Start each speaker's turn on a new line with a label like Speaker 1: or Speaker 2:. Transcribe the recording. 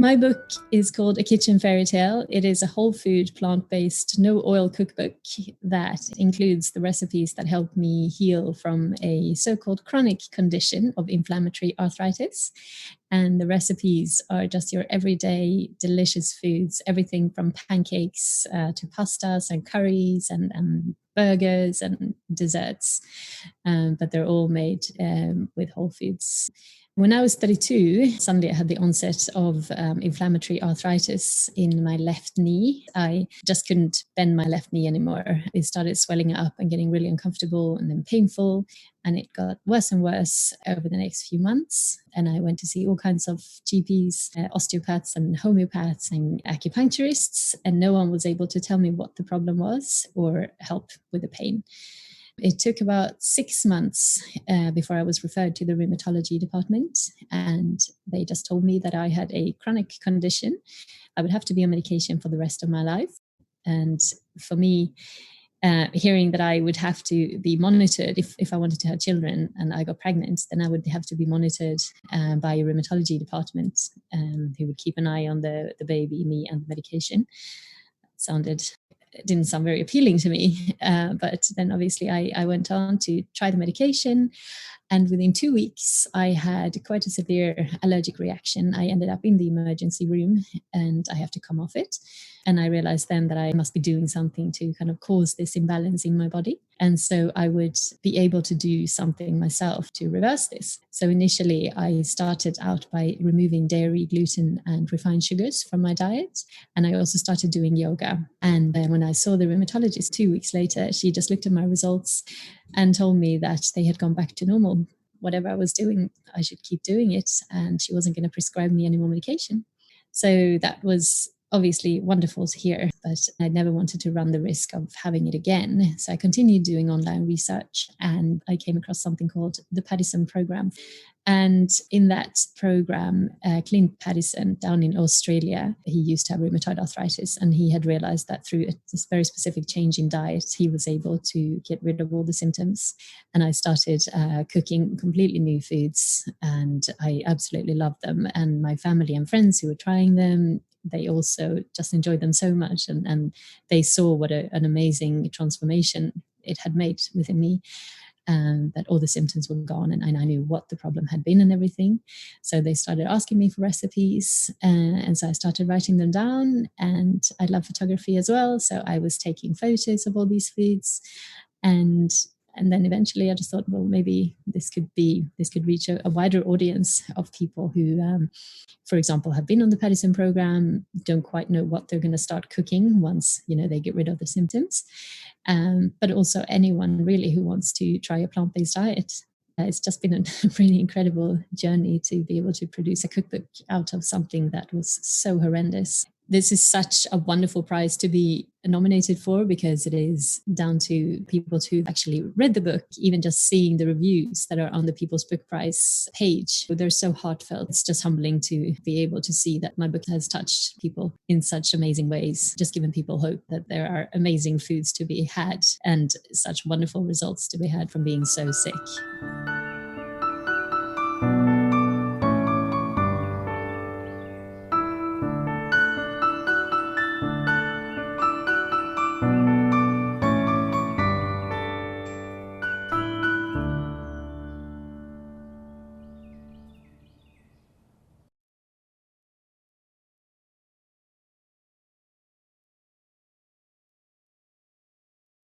Speaker 1: My book is called A Kitchen Fairytale. It is a whole food, plant-based, no oil cookbook that includes the recipes that help me heal from a so-called chronic condition of inflammatory arthritis. And the recipes are just your everyday delicious foods, everything from pancakes to pastas and curries and burgers and desserts. But they're all made with whole foods. When I was 32, suddenly I had the onset of inflammatory arthritis in my left knee. I just couldn't bend my left knee anymore. It started swelling up and getting really uncomfortable and then painful. And it got worse and worse over the next few months. And I went to see all kinds of GPs, osteopaths and homeopaths and acupuncturists. And no one was able to tell me what the problem was or help with the pain. It took about 6 months before I was referred to the rheumatology department, and they just told me that I had a chronic condition. I would have to be on medication for the rest of my life. And for me, hearing that I would have to be monitored if I wanted to have children and I got pregnant, then I would have to be monitored by a rheumatology department who would keep an eye on the baby, me, and the medication. It didn't sound very appealing to me. But then obviously I went on to try the medication. And within 2 weeks, I had quite a severe allergic reaction. I ended up in the emergency room and I have to come off it. And I realized then that I must be doing something to kind of cause this imbalance in my body. And so I would be able to do something myself to reverse this. So initially, I started out by removing dairy, gluten, and refined sugars from my diet. And I also started doing yoga. And then when I saw the rheumatologist 2 weeks later, she just looked at my results and told me that they had gone back to normal. Whatever I was doing, I should keep doing it. And she wasn't going to prescribe me any more medication. So that was obviously wonderful to hear, but I never wanted to run the risk of having it again. So I continued doing online research and I came across something called the Paddison Program. And in that program, Clint Paddison down in Australia, he used to have rheumatoid arthritis, and he had realized that through this very specific change in diet, he was able to get rid of all the symptoms. And I started cooking completely new foods, and I absolutely loved them. And my family and friends who were trying them, they also just enjoyed them so much, and they saw what an amazing transformation it had made within me. That all the symptoms were gone and I knew what the problem had been and everything. So they started asking me for recipes and so I started writing them down, and I love photography as well. So I was taking photos of all these foods, and then eventually I just thought, well, maybe this could reach a wider audience of people who, for example, have been on the Paddison Program, don't quite know what they're going to start cooking once, they get rid of the symptoms. But also anyone really who wants to try a plant-based diet. It's just been a really incredible journey to be able to produce a cookbook out of something that was so horrendous. This is such a wonderful prize to be nominated for, because it is down to people who actually read the book, even just seeing the reviews that are on the People's Book Prize page. They're so heartfelt. It's just humbling to be able to see that my book has touched people in such amazing ways, just giving people hope that there are amazing foods to be had and such wonderful results to be had from being so sick.